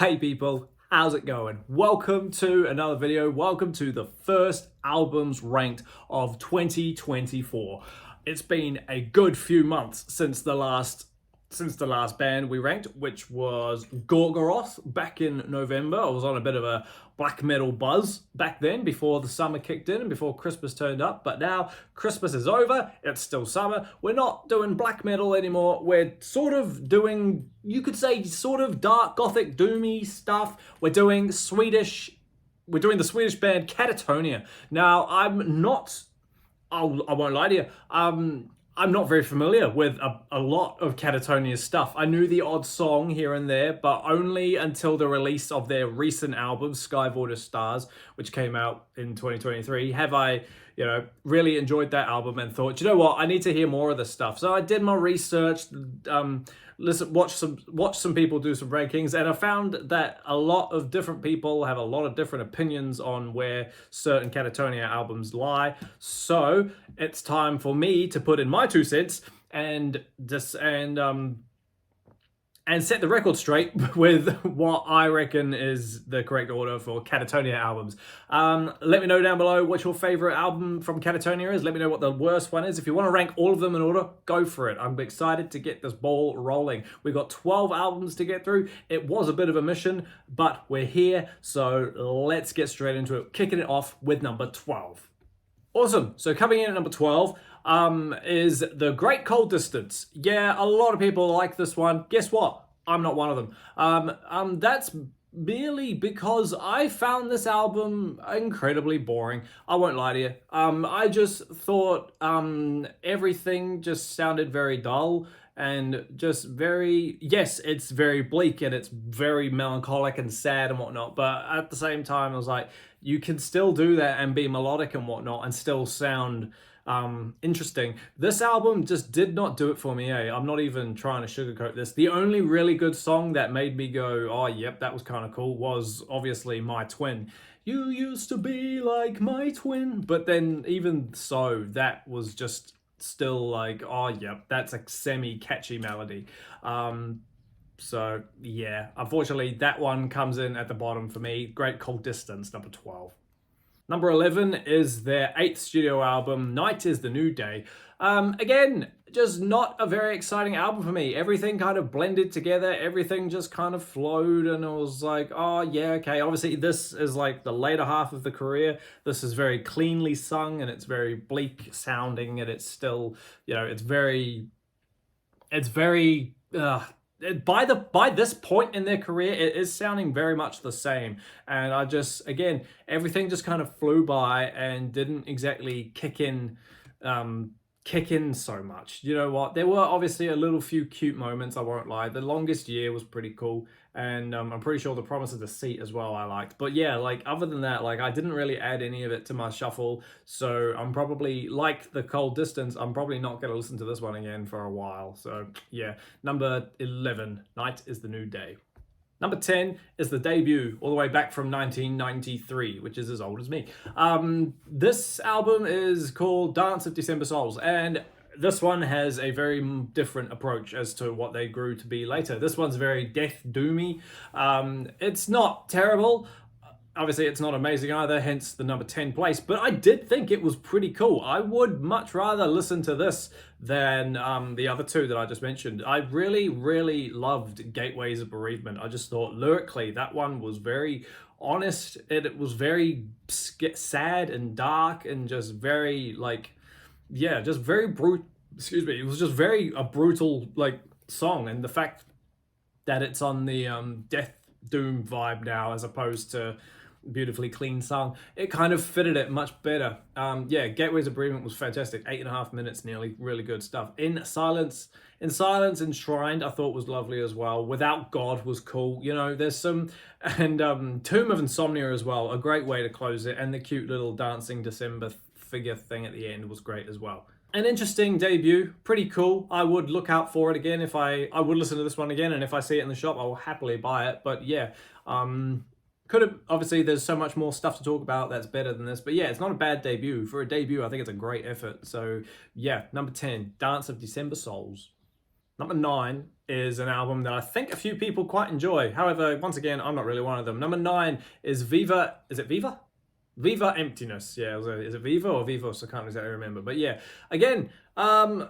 Hey people, how's it going? Welcome to another video. Welcome to the first albums ranked of 2024. It's been a good few months since the last band we ranked, which was Gorgoroth back in November. I was on a bit of a black metal buzz back then before the summer kicked in and before Christmas turned up. But now Christmas is over, it's still summer. We're not doing black metal anymore. We're sort of doing, you could say, sort of dark gothic doomy stuff. We're doing the Swedish band KATATONIA. Now, I won't lie to you. I'm not very familiar with a lot of Katatonia's stuff. I knew the odd song here and there, but only until the release of their recent album, Skyvorter Stars, which came out in 2023, have I, really enjoyed that album and thought, you know what, I need to hear more of this stuff. So I did my research, watch some people do some rankings, and I found that a lot of different people have a lot of different opinions on where certain Katatonia albums lie. So it's time for me to put in my 2 cents and set the record straight with what I reckon is the correct order for Katatonia albums. Let me know down below what your favorite album from Katatonia is. Let me know what the worst one is. If you want to rank all of them in order, go for it. I'm excited to get this ball rolling. We've got 12 albums to get through. It was a bit of a mission, but we're here, so let's get straight into it. Kicking it off with number 12. Awesome. So coming in at number 12 is The Great Cold Distance. Yeah, a lot of people like this one. Guess what? I'm not one of them. That's merely because I found this album incredibly boring. I won't lie to you. I just thought everything just sounded very dull and just very, yes, it's very bleak and it's very melancholic and sad and whatnot, but at the same time I was like, you can still do that and be melodic and whatnot and still sound interesting. This album just did not do it for me. I'm not even trying to sugarcoat this. The only really good song that made me go, oh yep, that was kind of cool, was obviously My Twin. You used to be like my twin. But then even so, that was just still like, oh yep, that's a semi-catchy melody. So yeah, unfortunately that one comes in at the bottom for me. Great Cold Distance, number 12. Number 11 is their 8th studio album, Night is the New Day. Again, just not a very exciting album for me. Everything kind of blended together. Everything just kind of flowed, and it was like, oh yeah, okay. Obviously, this is like the later half of the career. This is very cleanly sung, and it's very bleak sounding, and it's still, it's very by this point in their career, it is sounding very much the same. And I just, again, everything just kind of flew by and didn't exactly kick in so much. You know what? There were obviously a little few cute moments, I won't lie. The Longest Year was pretty cool. And I'm pretty sure The Promise of the Seat as well I liked. But yeah, like other than that, like I didn't really add any of it to my shuffle. So I'm probably, like The Cold Distance, I'm probably not going to listen to this one again for a while. So yeah, number 11, Night is the New Day. Number 10 is the debut, all the way back from 1993, which is as old as me. This album is called Dance of December Souls, and this one has a very different approach as to what they grew to be later. This one's very death doomy. It's not terrible. Obviously, it's not amazing either, hence the number 10 place, but I did think it was pretty cool. I would much rather listen to this than the other two that I just mentioned. I really, really loved Gateways of Bereavement. I just thought lyrically that one was very honest. It was very sad and dark and just very just very brutal. Excuse me. It was just very a brutal song, and the fact that it's on the death doom vibe now as opposed to beautifully clean song, it kind of fitted it much better. Gateways of Bereavement was fantastic. 8.5 minutes nearly, really good stuff. In Silence, Enshrined, I thought was lovely as well. Without God was cool. There's some, and Tomb of Insomnia as well, a great way to close it, and the cute little dancing December figure thing at the end was great as well. An interesting debut, pretty cool. I would look out for it again if I would listen to this one again, and if I see it in the shop, I will happily buy it. But yeah, could have, obviously there's so much more stuff to talk about that's better than this, but yeah, it's not a bad debut. For a debut, I think it's a great effort. So yeah, number 10, Dance of December Souls. Number 9 is an album that I think a few people quite enjoy. However, once again, I'm not really one of them. Number 9 is Viva. Is it Viva? Viva Emptiness. Yeah, is it Viva or Vivos? I can't exactly remember. But yeah, again, one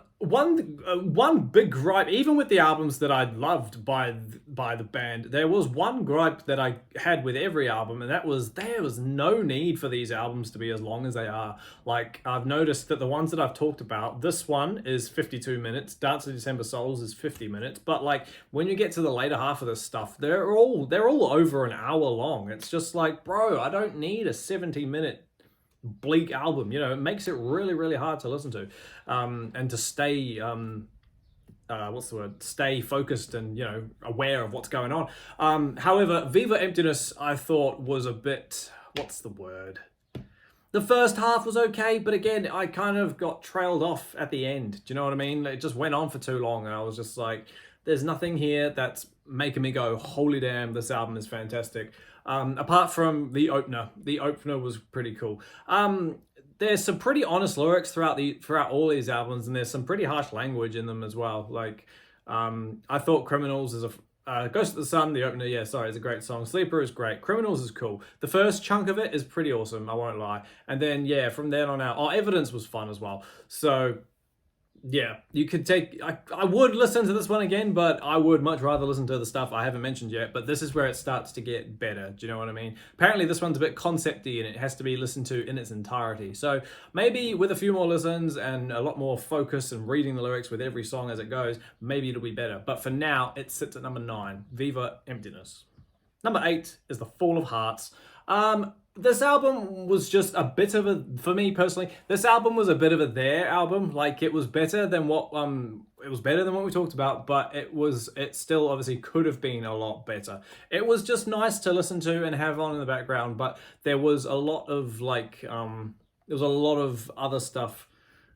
big gripe, even with the albums that I loved by the band, there was one gripe that I had with every album, and that was there was no need for these albums to be as long as they are. Like, I've noticed that the ones that I've talked about, this one is 52 minutes, Dance of December Souls is 50 minutes, but like when you get to the later half of this stuff, they're all over an hour long. It's just like, bro, I don't need a 70-minute bleak album. It makes it really, really hard to listen to, and to stay what's the word, stay focused and aware of what's going on. However, Viva Emptiness, I thought, was a bit, what's the word, the first half was okay, but again, I kind of got trailed off at the end. Do you know what I mean? It just went on for too long, and I was just like, there's nothing here that's making me go, holy damn, this album is fantastic. Apart from the opener. The opener was pretty cool. There's some pretty honest lyrics throughout all these albums, and there's some pretty harsh language in them as well. Like, I thought Criminals is Ghost of the Sun, the opener, yeah, sorry, it's a great song. Sleeper is great. Criminals is cool. The first chunk of it is pretty awesome, I won't lie. And then, yeah, from then on out, Evidence was fun as well. So, yeah, you could take, I would listen to this one again, but I would much rather listen to the stuff I haven't mentioned yet, but this is where it starts to get better. Do you know what I mean? Apparently this one's a bit concepty and it has to be listened to in its entirety. So maybe with a few more listens and a lot more focus and reading the lyrics with every song as it goes, maybe it'll be better. But for now, it sits at number 9, Viva Emptiness. Number 8 is The Fall of Hearts. This album was just a bit of a, for me personally, this album was a bit of a there album. Like, it was better than what we talked about, but it still obviously could have been a lot better. It was just nice to listen to and have on in the background, but there was a lot of other stuff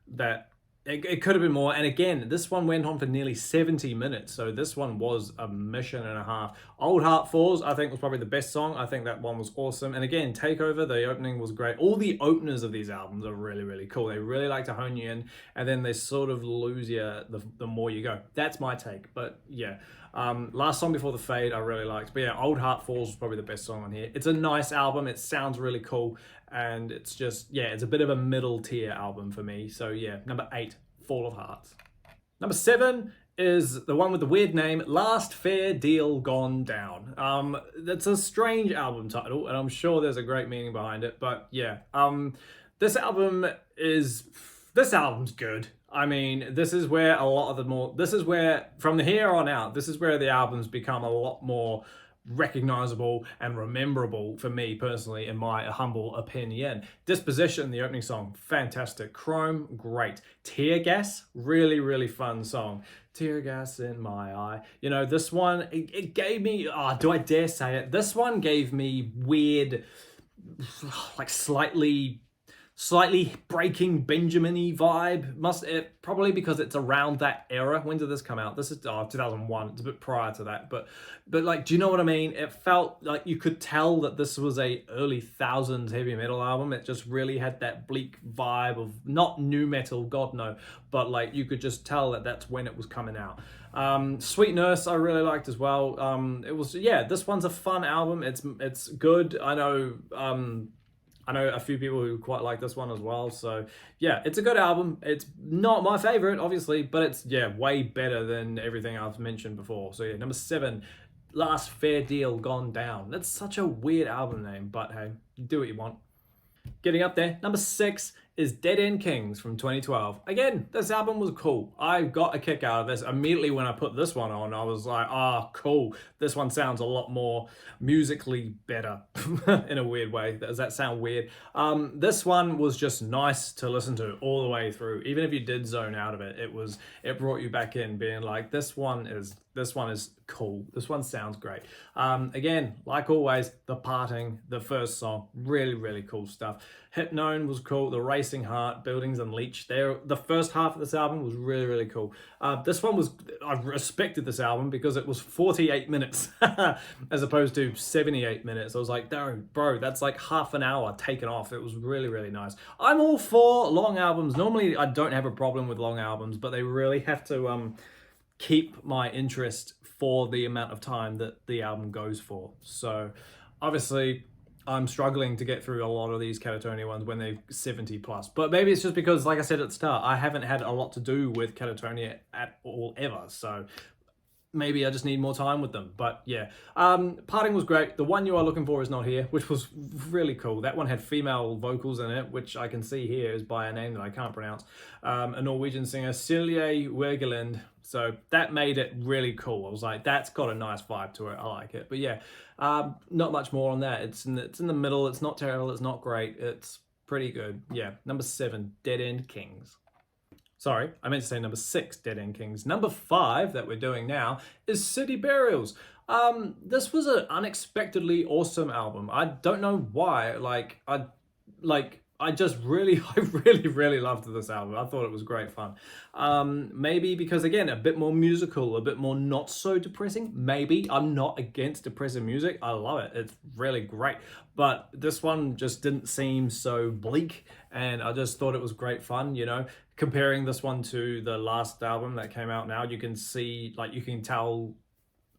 that it could have been more. And again, this one went on for nearly 70 minutes. So this one was a mission and a half. Old Heart Falls, I think, was probably the best song. I think that one was awesome. And again, Takeover, the opening was great. All the openers of these albums are really, really cool. They really like to hone you in, and then they sort of lose you the more you go. That's my take. But yeah. Last Song Before the Fade I really liked. But yeah, Old Heart Falls was probably the best song on here. It's a nice album. It sounds really cool. And it's just, yeah, it's a bit of a middle tier album for me. So yeah, number 8, Fall of Hearts. Number 7 is the one with the weird name, Last Fair Deal Gone Down. That's a strange album title, and I'm sure there's a great meaning behind it. But yeah, this album's good. I mean, this is where from here on out, this is where the albums become a lot more recognizable and rememberable for me personally, in my humble opinion. Disposition, the opening song, fantastic. Chrome, great. Tear Gas, really, really fun song. Tear gas in my eye. This one, it gave me, do I dare say it? This one gave me weird, like slightly Breaking Benjamin-y vibe. Probably because it's around that era. When did this come out? This is 2001. It's a bit prior to that, but like, do you know what I mean? It felt like you could tell that this was a early thousands heavy metal album. It just really had that bleak vibe of, not new metal, God no, but like you could just tell that that's when it was coming out. Sweet Nurse I really liked as well. This one's a fun album. It's good. I know a few people who quite like this one as well. So yeah, it's a good album. It's not my favorite, obviously, but it's, yeah, way better than everything I've mentioned before. So yeah, number 7, Last Fair Deal Gone Down. That's such a weird album name, but hey, do what you want. Getting up there, number 6 is Dead End Kings from 2012. Again, this album was cool. I got a kick out of this. Immediately when I put this one on, I was like, cool. This one sounds a lot more musically better in a weird way. Does that sound weird? This one was just nice to listen to all the way through. Even if you did zone out of it, it brought you back in, being like, this one is cool. This one sounds great. Again, like always, The Parting, the first song, really, really cool stuff. Hypnone was cool. The Racing Heart, Buildings Unleashed. The first half of this album was really, really cool. This one I respected this album because it was 48 minutes as opposed to 78 minutes. I was like, no, bro, that's like half an hour taken off. It was really, really nice. I'm all for long albums. Normally, I don't have a problem with long albums, but they really have to keep my interest for the amount of time that the album goes for. So obviously I'm struggling to get through a lot of these Katatonia ones when they're 70 plus. But maybe it's just because, like I said at the start, I haven't had a lot to do with Katatonia at all ever. So maybe I just need more time with them. But yeah, Parting was great. The One You Are Looking For is not here, which was really cool. That one had female vocals in it, which I can see here is by a name that I can't pronounce. A Norwegian singer, Silje Wergeland. So that made it really cool. I was like, that's got a nice vibe to it. I like it. But yeah, not much more on that. It's in the middle. It's not terrible. It's not great. It's pretty good. Yeah, number 7, Dead End Kings. Sorry, I meant to say number 6, Dead End Kings. Number 5 that we're doing now is City Burials. This was an unexpectedly awesome album. I don't know why. I just really, I really loved this album. I thought it was great fun. Maybe because, again, a bit more musical, a bit more not so depressing. Maybe. I'm not against depressing music. I love it. It's really great. But this one just didn't seem so bleak, and I just thought it was great fun, you know. Comparing this one to the last album that came out now, you can see, like, you can tell,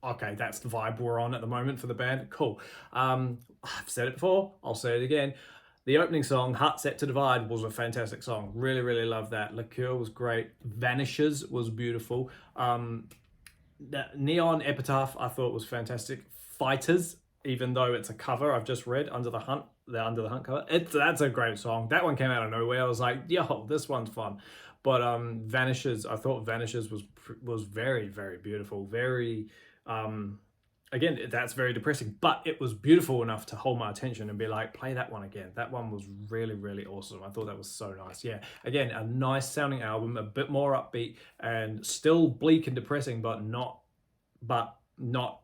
okay, that's the vibe we're on at the moment for the band. Cool. I've said it before, I'll say it again. The opening song, Heart Set to Divide, was a fantastic song. Really loved that. Liqueur was great. Vanishes was beautiful. That Neon Epitaph, I thought was fantastic. Fighters, even though it's a cover I've just read, Under the Hunt cover. That's a great song. That one came out of nowhere. I was like, yo, this one's fun. But Vanishes, I thought Vanishes was very beautiful. Very again, that's very depressing, but it was beautiful enough to hold my attention and be like, play that one again. That one was really awesome. I thought that was so nice. Yeah, again, a nice sounding album, a bit more upbeat and still bleak and depressing, but not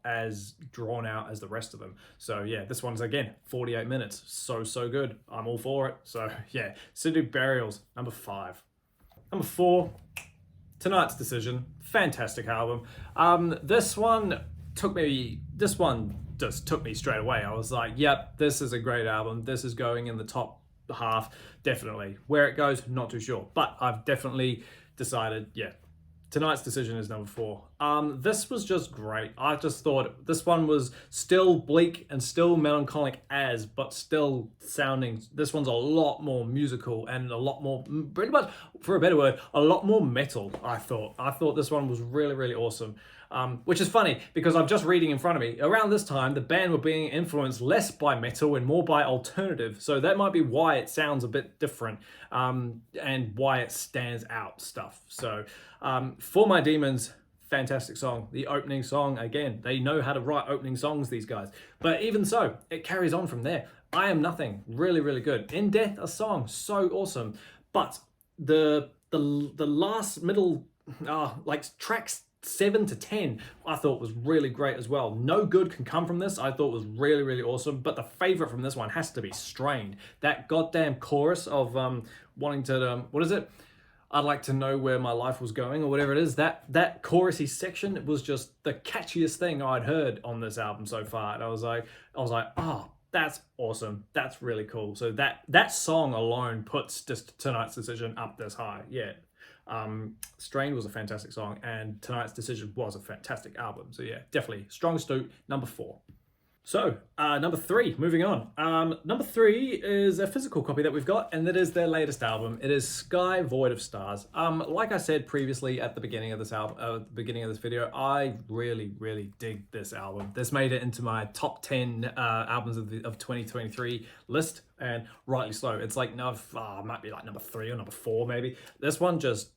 as drawn out as the rest of them. So yeah, this one's, again, 48 minutes. So good. I'm all for it. So yeah, City Burials, number 5. Number 4, Tonight's Decision. Fantastic album. This one just took me straight away. I was like, yep, this is a great album. This is going in the top half, definitely. Where it goes, not too sure. But I've definitely decided, yeah, Tonight's Decision is number 4. This was just great. I just thought this one was still bleak and still melancholic but still sounding, this one's a lot more musical and a lot more, pretty much, for a better word, a lot more metal, I thought. I thought this one was really awesome. Which is funny because I'm just reading in front of me. Around this time, the band were being influenced less by metal and more by alternative. So that might be why it sounds a bit different and why it stands out stuff. So For My Demons, fantastic song. The opening song, again, they know how to write opening songs, these guys. But even so, it carries on from there. I Am Nothing, really good. In Death, a song, so awesome. But the last middle, like tracks 7 to 10, I thought was really great as well. No Good Can Come From This, I thought was really awesome. But the favorite from this one has to be Strained. That goddamn chorus of wanting to, what is it? I'd like to know where my life was going, or whatever it is. That chorusy section was just the catchiest thing I'd heard on this album so far. And I was like, oh, that's awesome. That's really cool. So that song alone puts just Tonight's Decision up this high. Yeah. Strained was a fantastic song, and Tonight's Decision was a fantastic album. So yeah, definitely strong suit, number 4. So number 3, moving on. Number 3 is a physical copy that we've got, and that is their latest album. It is Sky Void of Stars. Like I said previously at the beginning of this album, beginning of this video, I really dig this album. This made it into my top 10 albums of 2023 list, and rightly so. It's like might be like number 3 or number 4 maybe. This one just,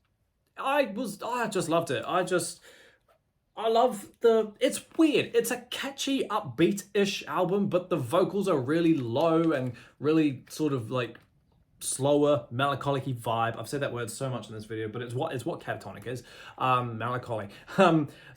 I just loved it. I love it's weird. It's a catchy, upbeat-ish album, but the vocals are really low and really sort of like slower, melancholic-y vibe. I've said that word so much in this video, but it's what Katatonic is. Melancholy.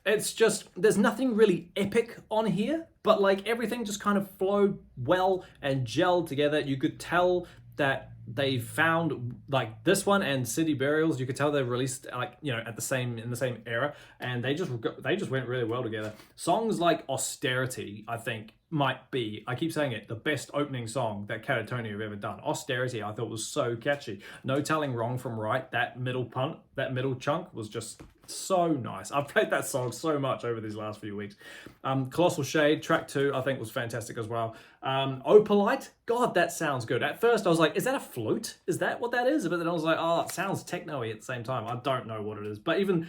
It's just, there's nothing really epic on here, but like everything just kind of flowed well and gelled together. You could tell that they found, like, this one and City Burials, you could tell they released, like, you know, in the same era, and they just went really well together. Songs like Austerity, I think, might be, I keep saying it, the best opening song that Katatonia have ever done. Austerity, I thought, was so catchy. No telling wrong from right. That middle chunk was just so nice. I've played that song so much over these last few weeks. Colossal Shade, track 2, I think was fantastic as well. Opalite, God, that sounds good. At first I was like, is that a flute? Is that what that is? But then I was like, oh, it sounds techno-y at the same time. I don't know what it is. But even,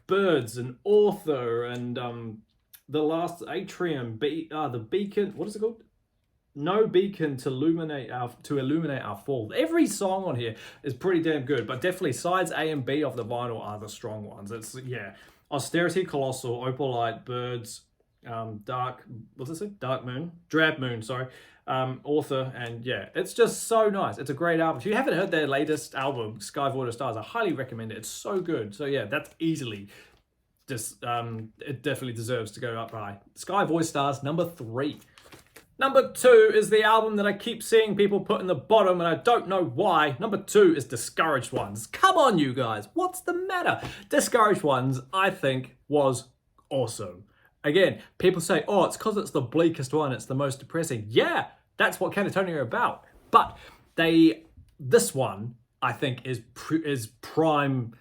Birds and Author and the last Atrium, the Beacon, what is it called? No Beacon to illuminate our fall. Every song on here is pretty damn good, but definitely sides A and B of the vinyl are the strong ones. It's Austerity, Colossal, Opalite, Birds, Dark Moon, Drab Moon, sorry, Author, and it's just so nice. It's a great album. If you haven't heard their latest album, Sky Void of Stars, I highly recommend it. It's so good. So that's easily just it definitely deserves to go up high. Sky Void Stars, number 3. Number 2 is the album that I keep seeing people put in the bottom, and I don't know why. Number 2 is Discouraged Ones. Come on, you guys. What's the matter? Discouraged Ones, I think, was awesome. Again, people say, oh, it's because it's the bleakest one. It's the most depressing. Yeah, that's what Katatonia are about. But this one, I think, is prime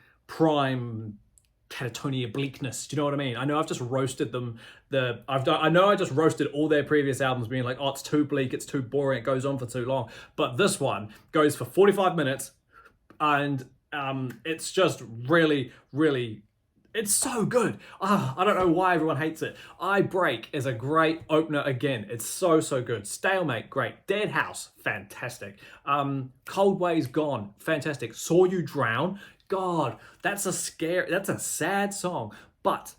Katatonia bleakness. Do you know what I mean? I know I've just roasted them. I know I just roasted all their previous albums, being like, oh, it's too bleak, it's too boring, it goes on for too long. But this one goes for 45 minutes, and it's just really, really. It's so good. I don't know why everyone hates it. I Break is a great opener again. It's so, so good. Stalemate, great. Dead House, fantastic. Cold Ways Gone, fantastic. Saw You Drown, God, that's a sad song, but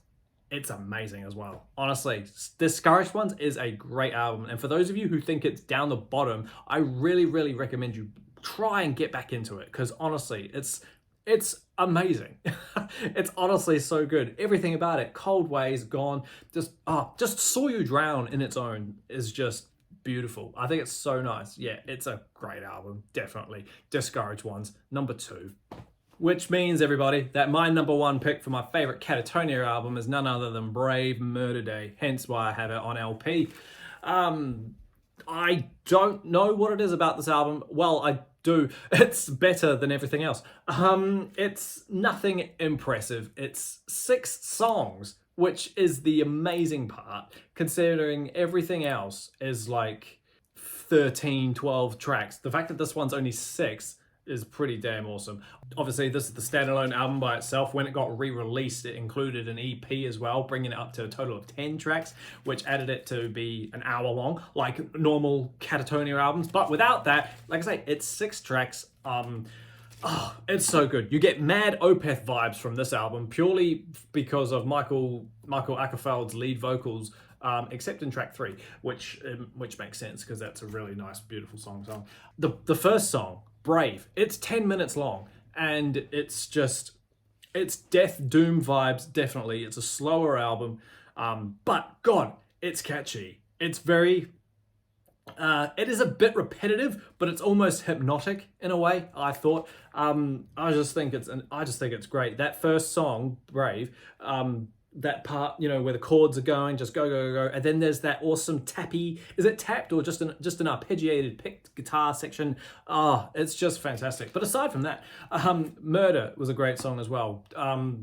it's amazing as well. Honestly, Discouraged Ones is a great album. And for those of you who think it's down the bottom, I really, really recommend you try and get back into it, because honestly, it's amazing. It's honestly so good. Everything about it, Cold Ways Gone, just Saw You Drown in its own is just beautiful. I think it's so nice. Yeah, it's a great album, definitely. Discouraged Ones, number 2. Which means, everybody, that my number 1 pick for my favorite Katatonia album is none other than Brave Murder Day, hence why I have it on LP. I don't know what it is about this album. Well, I do. It's better than everything else. It's nothing impressive. It's 6 songs, which is the amazing part, considering everything else is like 13, 12 tracks. The fact that this one's only 6 is pretty damn awesome. Obviously, this is the standalone album by itself. When it got re-released, it included an EP as well, bringing it up to a total of 10 tracks, which added it to be an hour long, like normal Katatonia albums. But without that, like I say, it's 6 tracks. It's so good. You get mad Opeth vibes from this album, purely because of Michael Ackerfeld's lead vocals, except in track 3, which makes sense, because that's a really nice, beautiful song. The first song, Brave, it's 10 minutes long, and it's death doom vibes, definitely. It's a slower album, but God, it's catchy. It's very it is a bit repetitive, but it's almost hypnotic in a way, I thought. I just think it's great. That first song, Brave, that part, where the chords are going, just go, go, go, and then there's that awesome tappy, is it tapped or just an arpeggiated picked guitar section? It's just fantastic. But aside from that, Murder was a great song as well.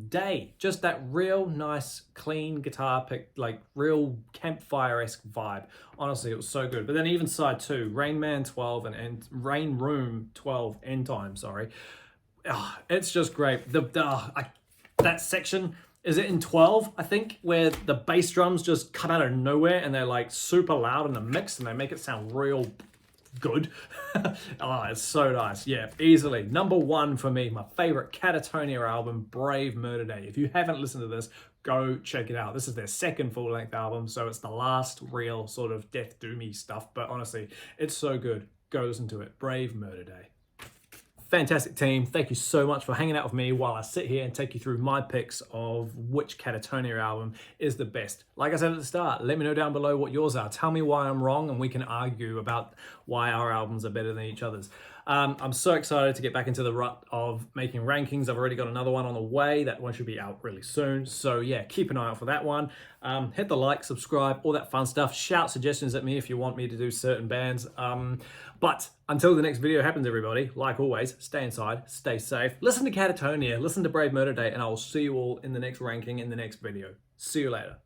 Day, just that real nice, clean guitar pick, like real campfire-esque vibe. Honestly, it was so good. But then even side 2, Rain Man 12 and Rain Room 12, End Time, sorry. It's just great. That section, is it in 12, I think, where the bass drums just come out of nowhere and they're like super loud in the mix and they make it sound real good. It's so nice. Yeah, easily. Number 1 for me, my favorite Katatonia album, Brave Murder Day. If you haven't listened to this, go check it out. This is their second full-length album, so it's the last real sort of death doomy stuff, but honestly, it's so good. Go listen to it. Brave Murder Day. fantastic team. Thank you so much for hanging out with me while I sit here and take you through my picks of which KATATONIA album is the best. Like I said at the start, let me know down below what yours are. Tell me why I'm wrong and we can argue about why our albums are better than each other's. I'm so excited to get back into the rut of making rankings. I've already got another one on the way. That one should be out really soon. So yeah, keep an eye out for that one. Hit the like, subscribe, all that fun stuff. Shout suggestions at me if you want me to do certain bands. But until the next video happens, everybody, like always, stay inside, stay safe. Listen to KATATONIA, listen to Brave Murder Day, and I will see you all in the next ranking in the next video. See you later.